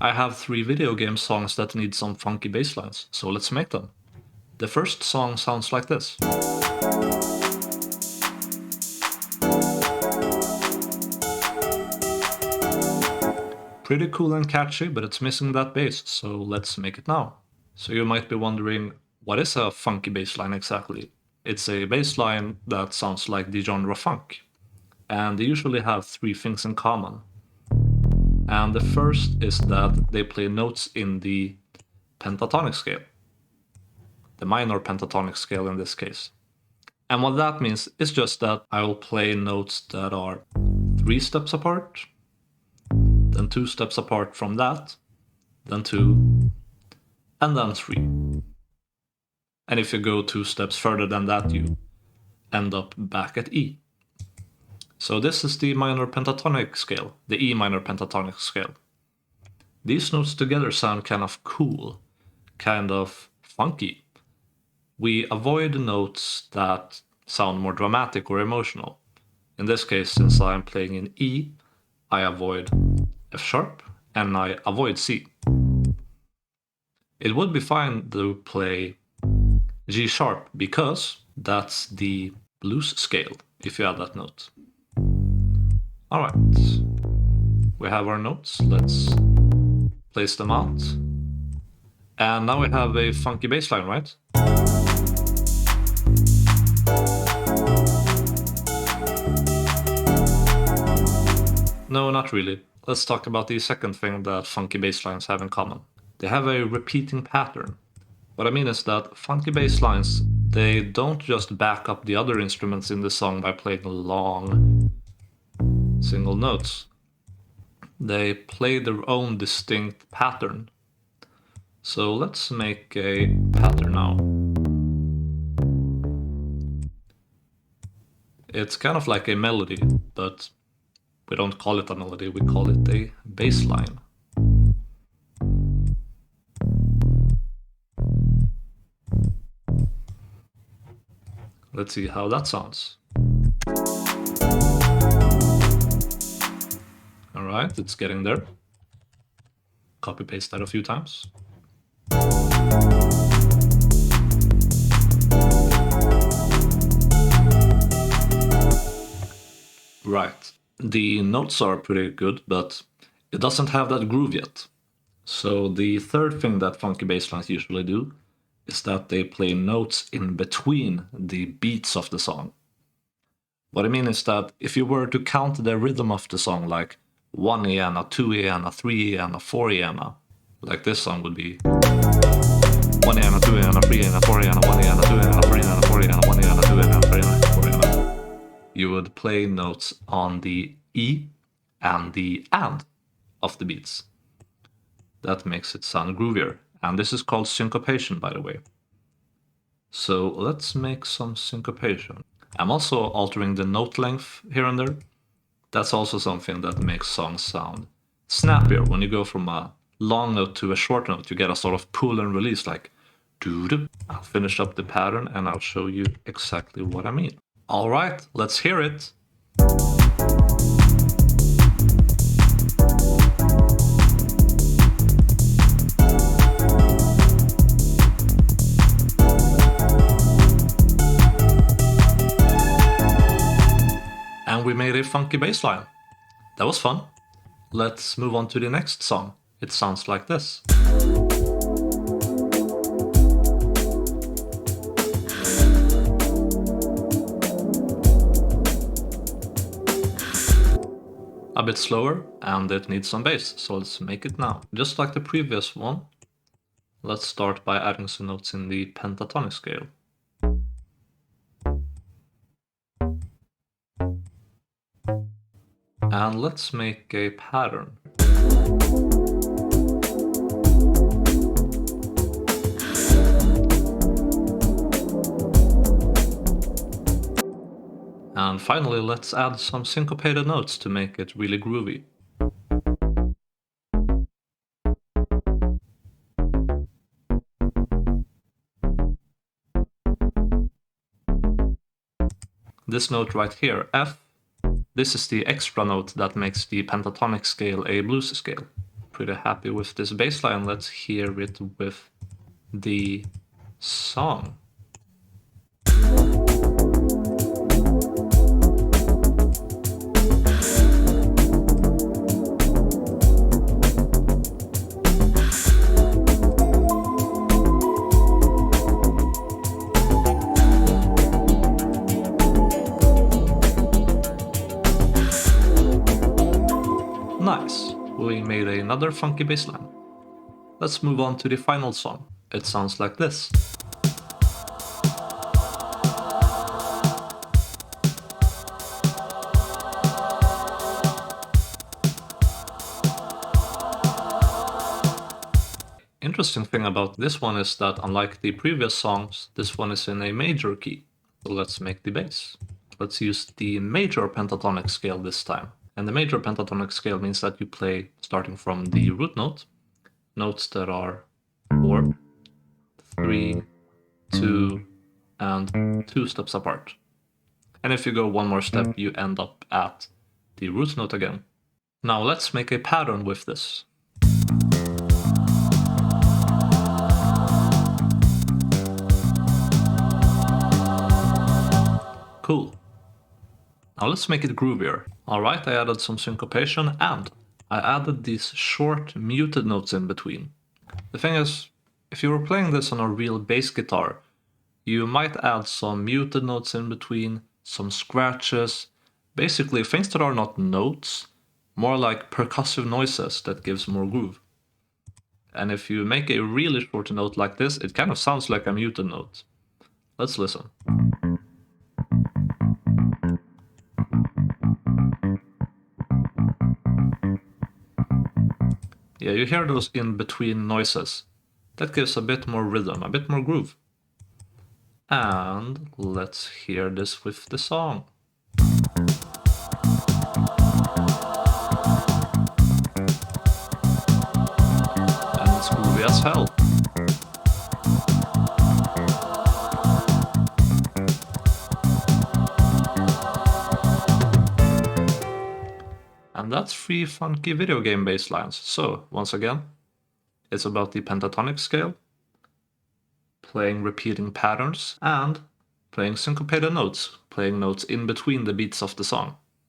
I have 3 video game songs that need some funky bass lines, so let's make them. The first song sounds like this. Pretty cool and catchy, but it's missing that bass, so let's make it now. So you might be wondering, what is a funky bass line exactly? It's a bass line that sounds like the genre funk, and they usually have 3 things in common. And the first is that they play notes in the pentatonic scale, the minor pentatonic scale in this case. And what that means is just that I will play notes that are 3 steps apart, then 2 steps apart from that, then 2, and then 3. And if you go 2 steps further than that, you end up back at E. So this is the minor pentatonic scale, the E minor pentatonic scale. These notes together sound kind of cool, kind of funky. We avoid notes that sound more dramatic or emotional. In this case, since I'm playing in E, I avoid F sharp and I avoid C. It would be fine to play G sharp because that's the blues scale if you add that note. Alright, we have our notes, let's place them out. And now we have a funky bass line, right? No, not really. Let's talk about the second thing that funky bass lines have in common. They have a repeating pattern. What I mean is that funky bass lines, they don't just back up the other instruments in the song by playing long single notes. They play their own distinct pattern. So let's make a pattern now. It's kind of like a melody, but we don't call it a melody, we call it a bass line. Let's see how that sounds. Alright, it's getting there. Copy paste that a few times. Right, the notes are pretty good, but it doesn't have that groove yet. So the third thing that funky bass lines usually do is that they play notes in between the beats of the song. What I mean is that if you were to count the rhythm of the song, like 1 iana, 2 iana, 3 iana, 4 iana, like this song would be 1 iana, 2 iana, 3 iana, 4 iana, 1 iana, 2 iana, 3 iana, 4 iana, 1 iana, 2 iana, 3 iana, 4 iana. You would play notes on the E and the and of the beats. That makes it sound groovier. And this is called syncopation, by the way. So let's make some syncopation. I'm also altering the note length here and there. That's also something that makes songs sound snappier. When you go from a long note to a short note, you get a sort of pull and release, like doo-doo. I'll finish up the pattern and I'll show you exactly what I mean. All right, let's hear it. And we made a funky bass line. That was fun. Let's move on to the next song. It sounds like this. A bit slower, and it needs some bass, so let's make it now. Just like the previous one, let's start by adding some notes in the pentatonic scale. And let's make a pattern. And finally, let's add some syncopated notes to make it really groovy. This note right here, F, this is the extra note that makes the pentatonic scale a blues scale. pretty happy with this bass line. Let's hear it with the song. Nice, we made another funky bass line. Let's move on to the final song. It sounds like this. Interesting thing about this one is that unlike the previous songs, this one is in a major key. So let's make the bass. Let's use the major pentatonic scale this time. And the major pentatonic scale means that you play starting from the root note, notes that are 4, 3, 2, and 2 steps apart. And if you go one more step, you end up at the root note again. Now let's make a pattern with this. Cool. Now let's make it groovier. Alright, I added some syncopation and I added these short muted notes in between. The thing is, if you were playing this on a real bass guitar, you might add some muted notes in between, some scratches, basically things that are not notes, more like percussive noises that gives more groove. And if you make a really short note like this, it kind of sounds like a muted note. Let's listen. Yeah, you hear those in-between noises. That gives a bit more rhythm, a bit more groove. And let's hear this with the song. And it's groovy as hell. And that's 3 funky video game bass lines. So, once again, it's about the pentatonic scale, playing repeating patterns, and playing syncopated notes, playing notes in between the beats of the song.